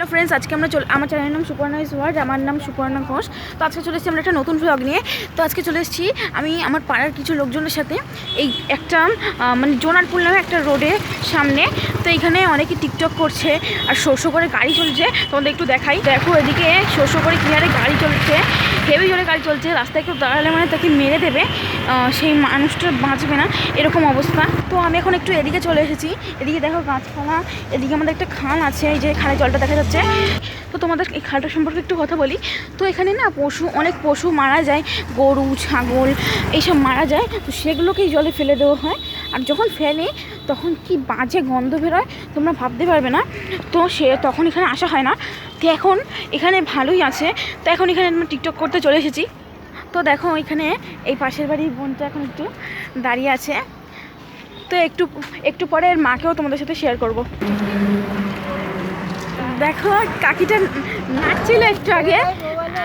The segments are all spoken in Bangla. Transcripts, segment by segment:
হ্যালো ফ্রেন্ডস, আজকে আমরা আমার চ্যানেলের নাম সুপর্ণা ইজ ওয়ার্ল্ড, আমার নাম সুপর্ণা ঘোষ। তো আজকে চলে এসেছি আমরা একটা নতুন ব্লগ নিয়ে। তো আজকে চলে এসেছি আমি আমার পাড়ার কিছু লোকজনের সাথে এই একটা মানে জোনারপুর নামে একটা রোডের সামনে। তো এখানে অনেকে টিকটক করছে আর শো শো করে গাড়ি চলছে। তোমাদের একটু দেখাই, দেখো এদিকে শো শো করে কী হারে গাড়ি চলছে, হেভি জোরে গাড়ি চলছে। রাস্তায় একটু দাঁড়ালে মানে তাকে মেরে দেবে, সেই মানুষটা বাঁচবে না, এরকম অবস্থা। তো আমি এখন একটু এদিকে চলে এসেছি। এদিকে দেখো গাছপালা, এদিকে আমাদের একটা খাল আছে, এই যে খালে জলটা দেখা যাচ্ছে। তো তোমাদের এই খালটা সম্পর্কে একটু কথা বলি। তো এখানে না অনেক পশু মারা যায়, গরু ছাগল এইসব মারা যায়। তো সেগুলোকেই জলে ফেলে দেওয়া হয়। আর যখন ফেলে তখন কি বাজে গন্ধ বেরোয় তোমরা ভাবতে পারবে না। তো তখন এখানে আসা হয় না। তো এখন এখানে ভালোই আছে। তো এখন এখানে আমরা টিকটক করতে চলে এসেছি। তো দেখো এখানে এই পাশের বাড়ির বোনটা এখন একটু দাঁড়িয়ে আছে। তো একটু পরে এর মাকেও তোমাদের সাথে শেয়ার করব। দেখো কাকিটা নাচছিল একটু আগে,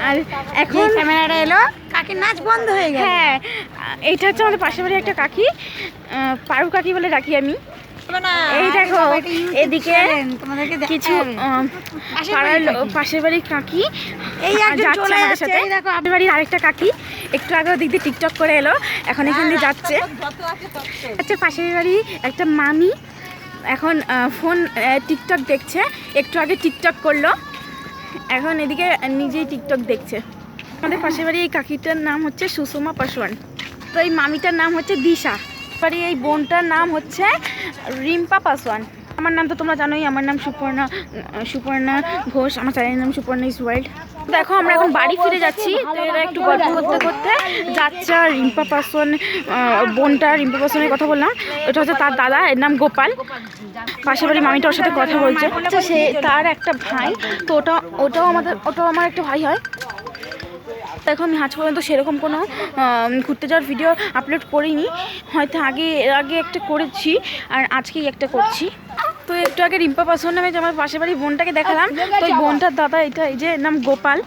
আর এখন ক্যামেরাটা এলো, কাকির নাচ বন্ধ হয়ে গেল। হ্যাঁ, এইটা হচ্ছে আমাদের পাশের বাড়ির একটা কাকি, পারু কাকি বলে ডাকি আমি। এই দেখো এদিকে কিছু পাশের বাড়ির কাকি এই যাচ্ছে আমাদের সাথে। দেখো আপনার বাড়ির আরেকটা কাকি একটু আগে ওদিক দিয়ে টিকটক করে এলো, এখন এখান দিয়ে যাচ্ছে। আচ্ছা, পাশের বাড়ি একটা মামি এখন ফোন টিকটক দেখছে, একটু আগে টিকটক করলো, এখন এদিকে নিজেই টিকটক দেখছে। আমাদের পাশের বাড়ি এই কাকিটার নাম হচ্ছে সুষমা পাসওয়ান। তো এই মামিটার নাম হচ্ছে দিশা। বাড়ি এই বোনটার নাম হচ্ছে রিম্পা পাসওয়ান। আমার নাম তো তোমরা জানোই, আমার নাম সুপর্ণা ঘোষ, আমার চ্যানেলের নাম সুপর্ণা ইজ ওয়ার্ল্ড। দেখো আমরা এখন বাড়ি ফিরে যাচ্ছি। তো এরা একটু গল্প করতে করতে যাচ্ছে। রিম্পা পাসওয়ান বোনটা, রিম্পা পাসওয়ানের কথা বললাম, এটা হচ্ছে তার দাদা, এর নাম গোপাল। পাশের বাড়ি মামিটা ওর সাথে কথা বলছে। সে তার একটা ভাই, তো ওটাও আমার একটা ভাই হয়। দেখো আমি আজ পর্যন্ত সেরকম কোনো ঘুরতে যাওয়ার ভিডিও আপলোড করিনি, হয়তো এর আগে একটা করেছি আর আজকেই একটা করছি। তো একটু আগে রিম্পা পাসওয়ান নামে যে আমার পাশের বাড়ির বোনটাকে দেখালাম, তো এই বোনটার দাদা এটা, এই যে নাম গোপাল।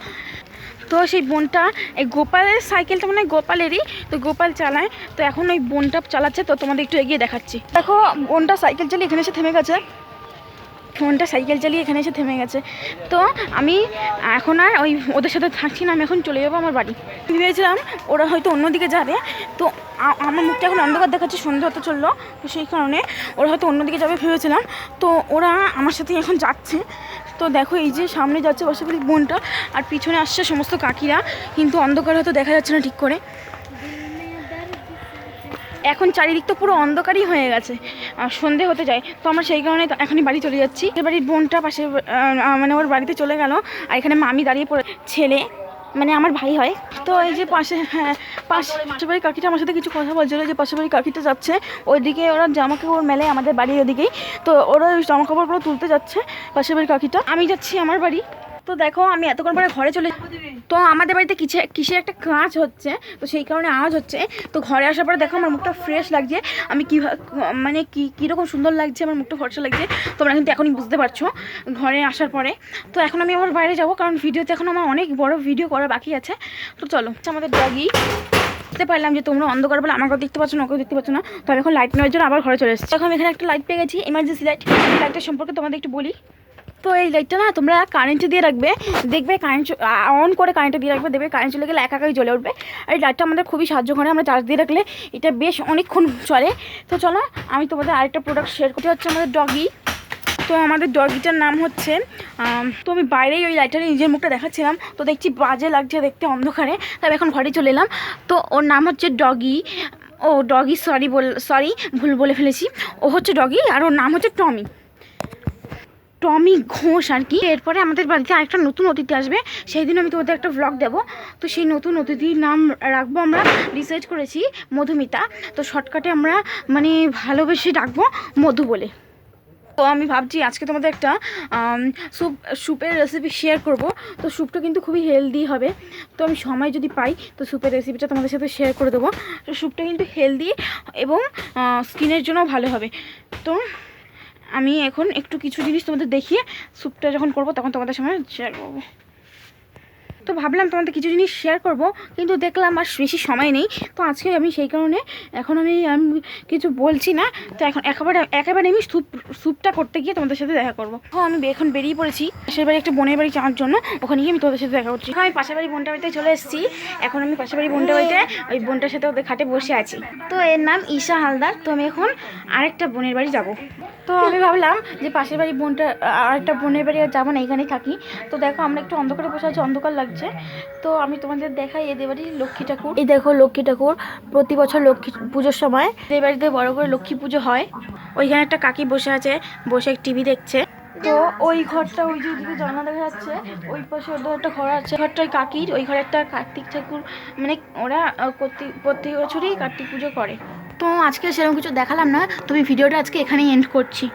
তো সেই বোনটা, এই গোপালের সাইকেলটা মানে গোপালেরই, তো গোপাল চালায়। তো এখন ওই বোনটা চালাচ্ছে, তো তোমাদের একটু এগিয়ে দেখাচ্ছি। দেখো বোনটা সাইকেল চালিয়ে এখানে এসে থেমে গেছে, তো আমি এখন আর ওদের সাথে থাকছি না, আমি এখন চলে যাবো আমার বাড়ি। ভেবেছিলাম ওরা হয়তো অন্যদিকে যাবে, তো আমার মুখটা এখন অন্ধকার দেখাচ্ছে, সন্ধ্যা হতে চললো, তো সেই কারণে ওরা হয়তো অন্যদিকে যাবে ভেবেছিলাম। তো ওরা আমার সাথে এখন যাচ্ছে। তো দেখো এই যে সামনে যাচ্ছে পাশের বাড়ির বোনটা, আর পিছনে আসছে সমস্ত কাকিরা, কিন্তু অন্ধকার হয়তো দেখা যাচ্ছে না ঠিক করে। এখন চারিদিক তো পুরো অন্ধকারই হয়ে গেছে, সন্ধে হতে যায়। তো আমরা সেই কারণে এখনই বাড়ি চলে যাচ্ছি। বাড়ির বোনটা পাশে মানে ওর বাড়িতে চলে গেল, আর এখানে মামি দাঁড়িয়ে পড়ে, ছেলে মানে আমার ভাই হয়। তো এই যে পাশের বাড়ির কাকিটা আমার সাথে কিছু কথা বলছিল, যে পাশের বাড়ির কাকিটা যাচ্ছে ওইদিকে, ওরা জামা কাপড় মেলে আমাদের বাড়ির ওদিকেই। তো ওরা ওই জামা কাপড়গুলো তুলতে যাচ্ছে পাশের বাড়ির কাকিটা, আমি যাচ্ছি আমার বাড়ি। তো দেখো আমি এতক্ষণ পরে ঘরে চলে, তো আমাদের বাড়িতে কিসের একটা কাজ হচ্ছে, তো সেই কারণে আওয়াজ হচ্ছে। তো ঘরে আসার পরে দেখো আমার মুখটা ফ্রেশ লাগছে, আমি মানে কীরকম সুন্দর লাগছে, আমার মুখটা ফর্সা লাগছে, তোমরা কিন্তু এখনই বুঝতে পারছো ঘরে আসার পরে। তো এখন আমি আমার বাইরে যাবো, কারণ ভিডিওতে এখন আমার অনেক বড় ভিডিও করা বাকি আছে। তো চলো, আমাদের ডগি দেখতে পারলাম যে তোমরা অন্ধকার বলে আমাকেও দেখতে পাচ্ছ না, ওকেও দেখতে পাচ্ছ না। তো আমি এখন লাইট নেওয়ার জন্য আবার ঘরে চলে এসেছি। এখন আমি এখানে একটা লাইট পেয়ে গেছি, এমার্জেন্সি লাইট। এই লাইটটার সম্পর্কে তোমাদের একটু বলি। তো এই লাইটটা না তোমরা কারেন্টে দিয়ে রাখবে, দেখবে কারেন্ট অন করে কারেন্টে দিয়ে রাখবে, দেখবে কারেন্ট চলে গেলে একাই জ্বলে উঠবে। আর এই লাইটটা আমাদের খুবই সাহায্য করে, আমরা চার্জ দিয়ে রাখলে এটা বেশ অনেকক্ষণ চলে। তো চলো আমি তোমাদের আরেকটা প্রোডাক্ট শেয়ার করতে, হচ্ছে আমাদের ডগি। তো আমাদের ডগিটার নাম হচ্ছে, তো আমি বাইরেই ওই লাইটটা নিজের মুখটা দেখাচ্ছিলাম, তো দেখছি বাজে লাগছে দেখতে অন্ধকারে, তবে এখন ঘরে চলে এলাম। তো ওর নাম হচ্ছে ডগি, সরি ভুল বলে ফেলেছি, ও হচ্ছে ডগি আর ওর নাম হচ্ছে টমি ঘোষ আর কি। এরপরে আমাদের বাড়িতে আরেকটা নতুন অতিথি আসবে, সেই দিন আমি তোমাদের একটা ভ্লগ দেবো। তো সেই নতুন অতিথির নাম রাখবো, আমরা ডিসাইড করেছি মধুমিতা। তো শর্টকাটে আমরা মানে ভালোবেসে ডাকবো মধু বলে। তো আমি ভাবছি আজকে তোমাদের একটা স্যুপের রেসিপি শেয়ার করব। তো স্যুপটা কিন্তু খুবই হেলদি হবে, তো আমি সময় যদি পাই তো স্যুপের রেসিপিটা তোমাদের সাথে শেয়ার করে দেবো। তো স্যুপটা কিন্তু হেলদি এবং স্কিনের জন্য ভালো হবে। তো আমি এখন একটু কিছু জিনিস তোমাদের দেখিয়ে স্যুপটা যখন করব তখন তোমাদের সামনে শেয়ার করবো। তো ভাবলাম তোমাদের কিছু জিনিস শেয়ার করব, কিন্তু দেখলাম আর বেশি সময় নেই। তো আজকে আমি সেই কারণে এখন আমি কিছু বলছি না। তো এখন একেবারে আমি স্যুপটা করতে গিয়ে তোমাদের সাথে দেখা করবো। তো আমি এখন বেরিয়ে পড়েছি পাশের বাড়ি একটা বোনের বাড়ি যাওয়ার জন্য, ওখানে গিয়ে আমি তোদের সাথে দেখা করছি। আমি পাশের বাড়ি বোনটার বাড়িতে চলে এসেছি। এখন আমি পাশের বাড়ি বোনটার বাড়িতে ওই বোনটার সাথে ওদের খাটে বসে আছি। তো এর নাম ঈশা হালদার। তো আমি এখন আরেকটা বোনের বাড়ি যাব। তো আমি ভাবলাম যে পাশের বাড়ি বোনটা আরেকটা বোনের বাড়ি আর যাবো না, এখানেই থাকি। তো দেখো আমরা একটু অন্ধকারে বসে আছি, অন্ধকার লাগছে। তো আমি তোমাদের দেখাই এদের বাড়ি লক্ষ্মী ঠাকুর। এই দেখো লক্ষ্মী ঠাকুর, প্রতি বছর লক্ষ্মী পুজোর সময় এই বাড়িতে বড় করে লক্ষ্মী পুজো হয়। ওইখানে একটা কাকি বসে আছে, বসে টিভি দেখছে। তো ওই ঘরটা, ওই যে ওইদিকে জানলা দেখা যাচ্ছে, ওই পাশে ওদের একটা ঘর আছে, ঘরটা ওই কাকির। ওই ঘরে একটা কার্তিক ঠাকুর, মানে ওরা প্রতি বছরই কার্তিক পুজো করে। তো আজকে সেরকম কিছু দেখালাম না, তবে ভিডিওটা আজকে এখানেই এন্ড করছি।